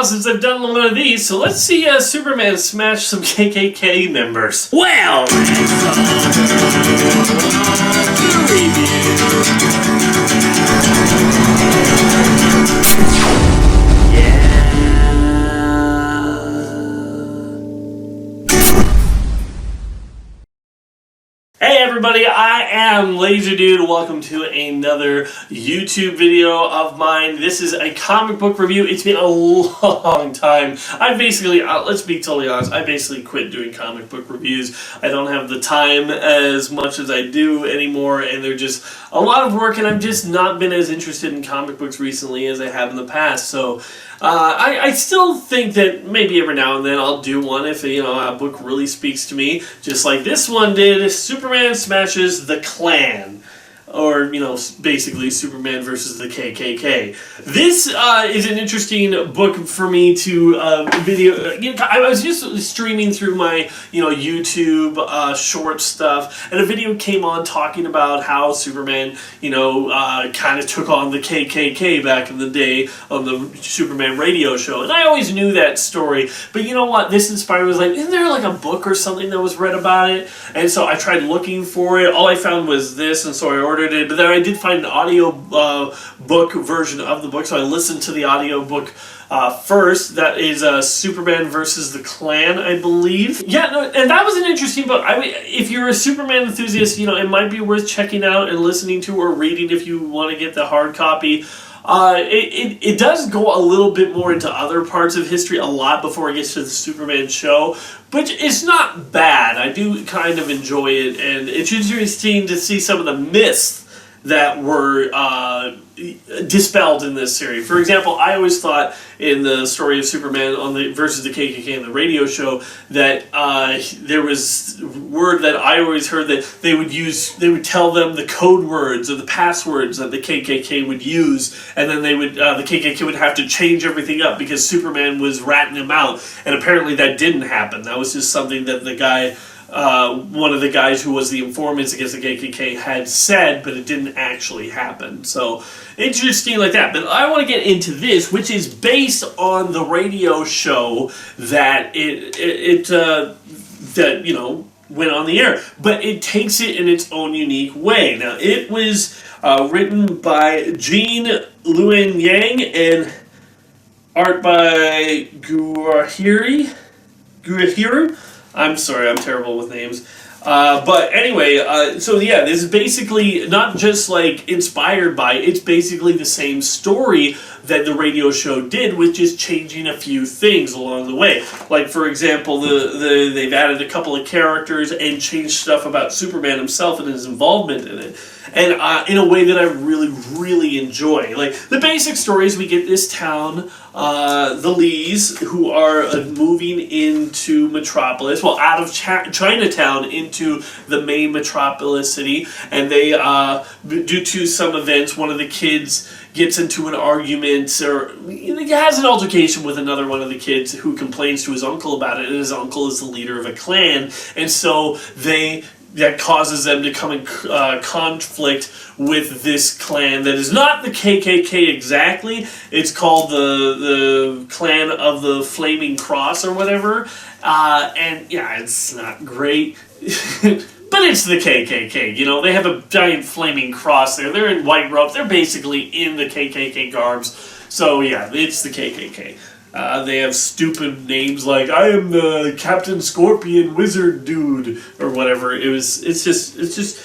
while since I've done one of these, so let's see Superman smash some KKK members. Well, Hey everybody, I am Laser Dude. Welcome to another YouTube video of mine. This is a comic book review. It's been a long time. I basically, let's be totally honest, I basically quit doing comic book reviews. I don't have the time as much as I do anymore, and they're just a lot of work, and I've just not been as interested in comic books recently as I have in the past. So I still think that maybe every now and then I'll do one if a book really speaks to me, just like this one did. Superman smashes the Klan, or basically Superman versus the KKK. This is an interesting book for me to video. I was just streaming through my YouTube short stuff, and a video came on talking about how Superman kind of took on the KKK back in the day on the Superman radio show, and I always knew that story. But you know what? This inspired me. Was like, isn't there like a book or something that was read about it? And so I tried looking for it. All I found was this, and so I ordered it. But then I did find an audio book version of the book, so I listened to the audio book first. That is Superman versus the Klan, I believe. Yeah, no, and that was an interesting book. If you're a Superman enthusiast, it might be worth checking out and listening to or reading if you want to get the hard copy. It does go a little bit more into other parts of history a lot before it gets to the Superman show, but it's not bad. I do kind of enjoy it, and it's interesting to see some of the myths that were dispelled in this series. For example, I always thought in the story of Superman versus the KKK in the radio show that there was word that I always heard that they would tell them the code words or the passwords that the KKK would use, and then the KKK would have to change everything up because Superman was ratting them out, and apparently that didn't happen. That was just something that the guy, one of the guys who was the informants against the KKK had said, but it didn't actually happen. So, interesting like that. But I want to get into this, which is based on the radio show that went on the air. But it takes it in its own unique way. Now, it was written by Gene Luen Yang and art by Guahiru. I'm sorry, I'm terrible with names. But anyway, so yeah, this is basically not just like inspired by, it's basically the same story that the radio show did, with just changing a few things along the way. Like, for example, they've added a couple of characters and changed stuff about Superman himself and his involvement in it. And in a way that I really, really enjoy. Like, the basic stories, we get this town, the Lees, who are moving into Metropolis, well, out of Chinatown into the main Metropolis city, and they, due to some events, one of the kids gets into an argument, or he has an altercation with another one of the kids who complains to his uncle about it, and his uncle is the leader of a Klan, and so that causes them to come in conflict with this Klan that is not the KKK exactly. It's called the Klan of the Flaming Cross or whatever. And yeah, it's not great. But it's the KKK, they have a giant flaming cross there. They're in white robes. They're basically in the KKK garbs. So yeah, it's the KKK. They have stupid names like, I am the Captain Scorpion Wizard Dude, or whatever. It's just...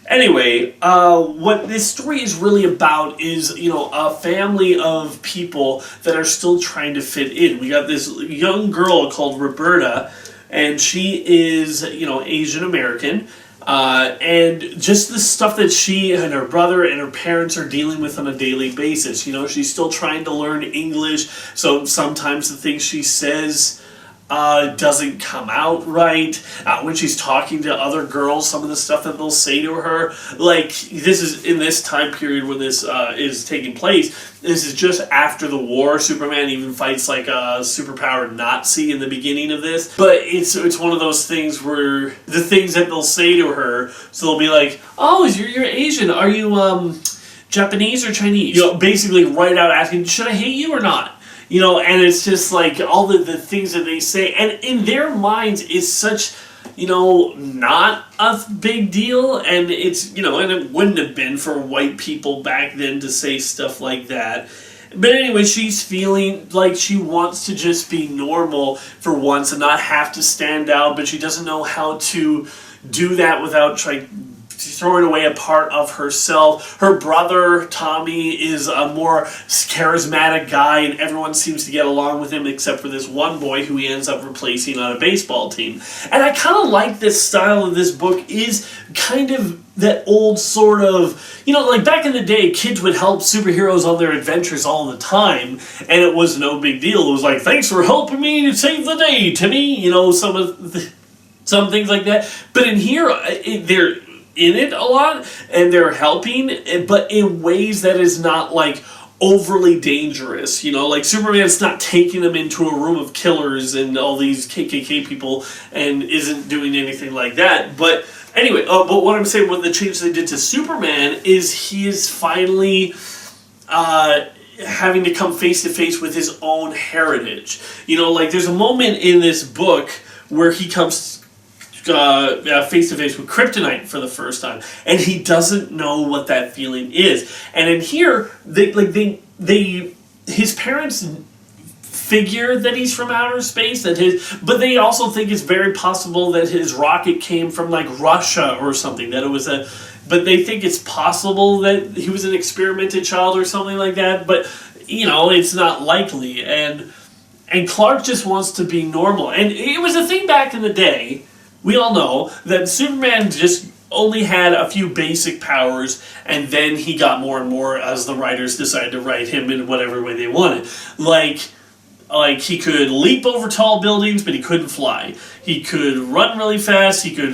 Anyway, what this story is really about is, a family of people that are still trying to fit in. We got this young girl called Roberta, and she is, Asian American, and just the stuff that she and her brother and her parents are dealing with on a daily basis. She's still trying to learn English, so sometimes the things she says doesn't come out right. When she's talking to other girls, some of the stuff that they'll say to her, like, this is in this time period when this is taking place. This is just after the war. Superman even fights like a superpowered Nazi in the beginning of this. But it's one of those things where the things that they'll say to her, so they'll be like, oh, you're Asian. Are you Japanese or Chinese? Basically right out asking, should I hate you or not? and it's just like all the things that they say, and in their minds is such, not a big deal, and it's, and it wouldn't have been for white people back then to say stuff like that. But anyway, she's feeling like she wants to just be normal for once and not have to stand out, but she doesn't know how to do that without throwing away a part of herself. Her brother, Tommy, is a more charismatic guy, and everyone seems to get along with him except for this one boy who he ends up replacing on a baseball team. And I kind of like this style of this book is kind of that old sort of, like back in the day, kids would help superheroes on their adventures all the time, and it was no big deal. It was like, thanks for helping me to save the day, Timmy, some things like that. But in here, they're in it a lot, and they're helping, but in ways that is not like overly dangerous. Like Superman's not taking them into a room of killers and all these KKK people and isn't doing anything like that. But anyway, but what I'm saying, what the change they did to Superman is he is finally having to come face to face with his own heritage. Like there's a moment in this book where he comes face to face with kryptonite for the first time, and he doesn't know what that feeling is. And in here, his parents figure that he's from outer space, but they also think it's very possible that his rocket came from like Russia or something. But they think it's possible that he was an experimented child or something like that. But it's not likely. And Clark just wants to be normal. And it was a thing back in the day. We all know that Superman just only had a few basic powers, and then he got more and more as the writers decided to write him in whatever way they wanted. Like he could leap over tall buildings, but he couldn't fly. He could run really fast. He could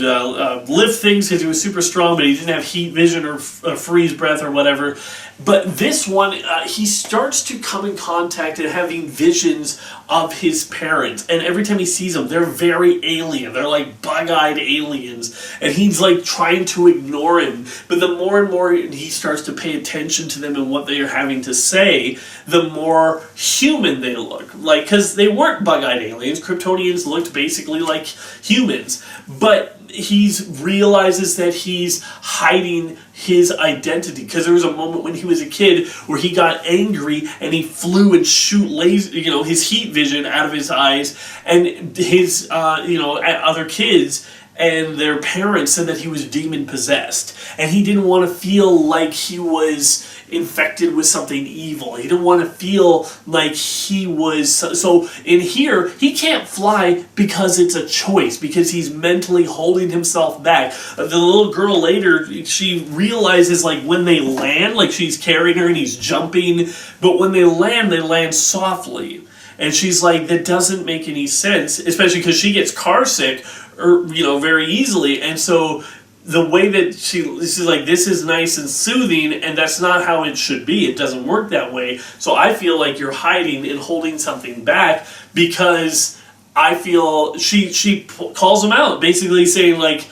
lift things because he was super strong, but he didn't have heat vision or freeze breath or whatever. But this one, he starts to come in contact and having visions of his parents. And every time he sees them, they're very alien. They're like bug-eyed aliens. And he's like trying to ignore him. But the more and more he starts to pay attention to them and what they are having to say, the more human they look. Like, because they weren't bug-eyed aliens. Kryptonians looked basically like humans. But he realizes that he's hiding his identity, because there was a moment when he was a kid where he got angry and he flew and shoot laser, his heat vision out of his eyes, and his other kids and their parents said that he was demon possessed, and he didn't want to feel like he was infected with something evil. He didn't want to feel like he was... So in here, he can't fly because it's a choice, because he's mentally holding himself back. The little girl later, she realizes like when they land, like she's carrying her and he's jumping, but when they land softly. And she's like, that doesn't make any sense, especially because she gets car sick, very easily. And so the way that she's like, this is nice and soothing, and that's not how it should be. It doesn't work that way. So I feel like you're hiding and holding something back, because I feel she calls him out, basically saying like,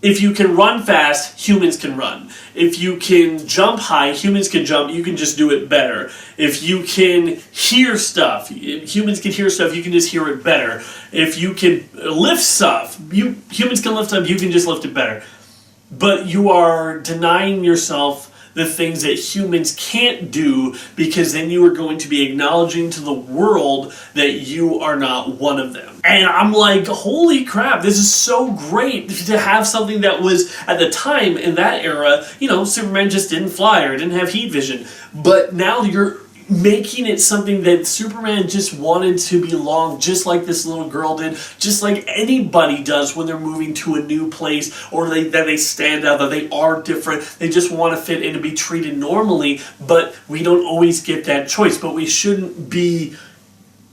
if you can run fast, humans can run. If you can jump high, humans can jump. You can just do it better. If you can hear stuff, humans can hear stuff. You can just hear it better. If you can lift stuff, humans can lift stuff. You can just lift it better. But you are denying yourself the things that humans can't do, because then you are going to be acknowledging to the world that you are not one of them. And I'm like, holy crap, this is so great to have something that was, at the time, in that era, Superman just didn't fly or didn't have heat vision. But now you're making it something that Superman just wanted to belong, just like this little girl did, just like anybody does when they're moving to a new place, or that they stand out, that they are different. They just want to fit in and be treated normally, but we don't always get that choice. But we shouldn't be,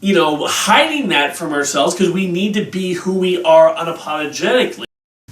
hiding that from ourselves, because we need to be who we are unapologetically.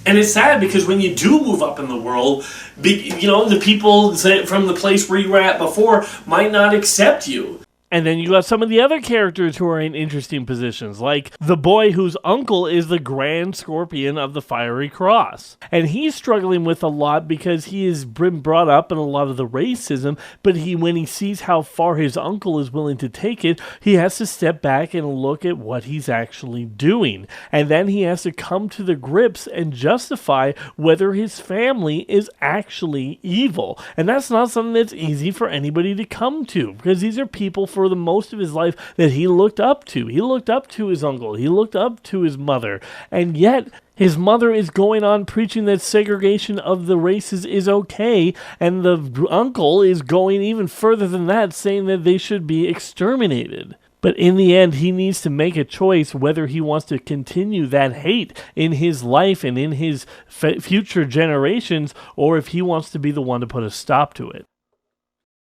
And it's sad, because when you do move up in the world, the people from the place where you were at before might not accept you. And then you got some of the other characters who are in interesting positions, like the boy whose uncle is the Grand Scorpion of the Fiery Cross. And he's struggling with a lot because he has been brought up in a lot of the racism, but when he sees how far his uncle is willing to take it, he has to step back and look at what he's actually doing. And then he has to come to the grips and justify whether his family is actually evil. And that's not something that's easy for anybody to come to, because these are people for the most of his life that he looked up to. He looked up to his uncle. He looked up to his mother. And yet, his mother is going on preaching that segregation of the races is okay, and the uncle is going even further than that, saying that they should be exterminated. But in the end, he needs to make a choice whether he wants to continue that hate in his life and in his future generations, or if he wants to be the one to put a stop to it.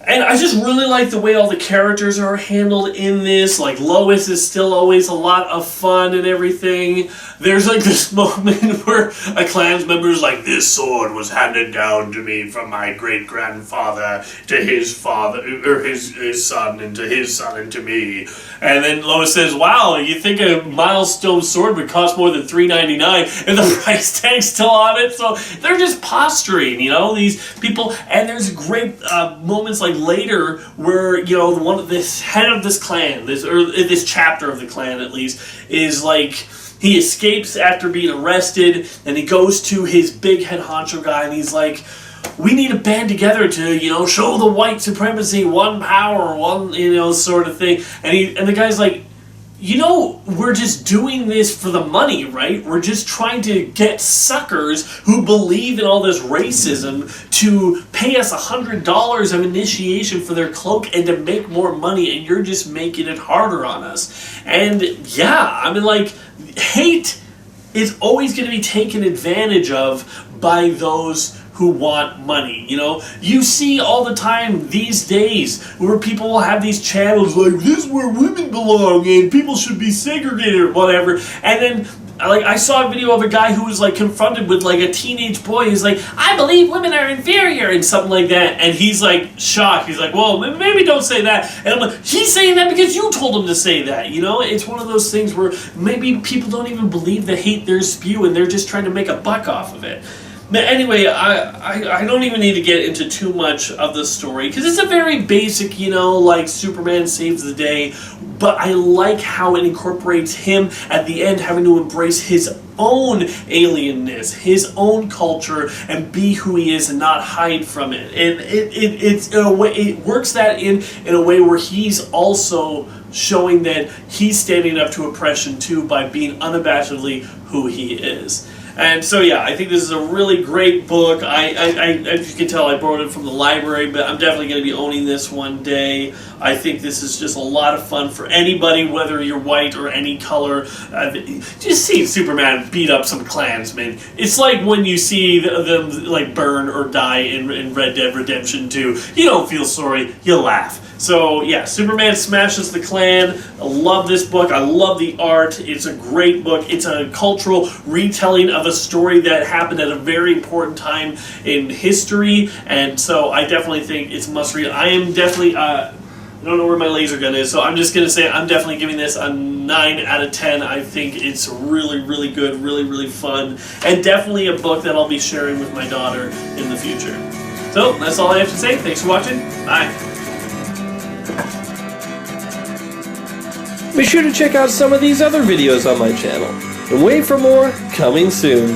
And I just really like the way all the characters are handled in this. Like, Lois is still always a lot of fun and everything. There's like this moment where a Klan's member is like, this sword was handed down to me from my great-grandfather to his father, or his son, and to his son, and to me. And then Lois says, wow, you think a milestone sword would cost more than $3.99 and the price tag's still on it? So they're just posturing, these people. And there's great moments like later where this head of this clan, this chapter of the clan at least, is like, he escapes after being arrested, and he goes to his big head honcho guy, and he's like, we need to band together to show the white supremacy, one power, one sort of thing. And the guy's like, we're just doing this for the money, right? We're just trying to get suckers who believe in all this racism to pay us $100 of initiation for their cloak and to make more money, and you're just making it harder on us. And yeah, hate is always going to be taken advantage of by those who want money. You see all the time these days where people will have these channels like, this is where women belong and people should be segregated or whatever. And then I saw a video of a guy who was confronted with a teenage boy who's like, I believe women are inferior and something like that. And he's shocked. He's like, well, maybe don't say that. And I'm like, he's saying that because you told him to say that. It's one of those things where maybe people don't even believe the hate they spew and they're just trying to make a buck off of it. But anyway, I don't even need to get into too much of the story, because it's a very basic, Superman saves the day, but I like how it incorporates him at the end having to embrace his own alienness, his own culture, and be who he is and not hide from it. And it's in a way, it works that in a way where he's also showing that he's standing up to oppression too by being unabashedly who he is. And so, yeah, I think this is a really great book. As you can tell, I borrowed it from the library, but I'm definitely going to be owning this one day. I think this is just a lot of fun for anybody, whether you're white or any color. Just seeing Superman beat up some Klansmen. It's like when you see them burn or die in Red Dead Redemption 2. You don't feel sorry, you laugh. So, yeah, Superman smashes the Klan. I love this book. I love the art. It's a great book. It's a cultural retelling of a story that happened at a very important time in history. And so I definitely think it's must read. I am definitely, I don't know where my laser gun is, so I'm just going to say I'm definitely giving this a 9 out of 10. I think it's really, really good, really, really fun, and definitely a book that I'll be sharing with my daughter in the future. So, that's all I have to say. Thanks for watching. Bye. Be sure to check out some of these other videos on my channel. And wait for more coming soon.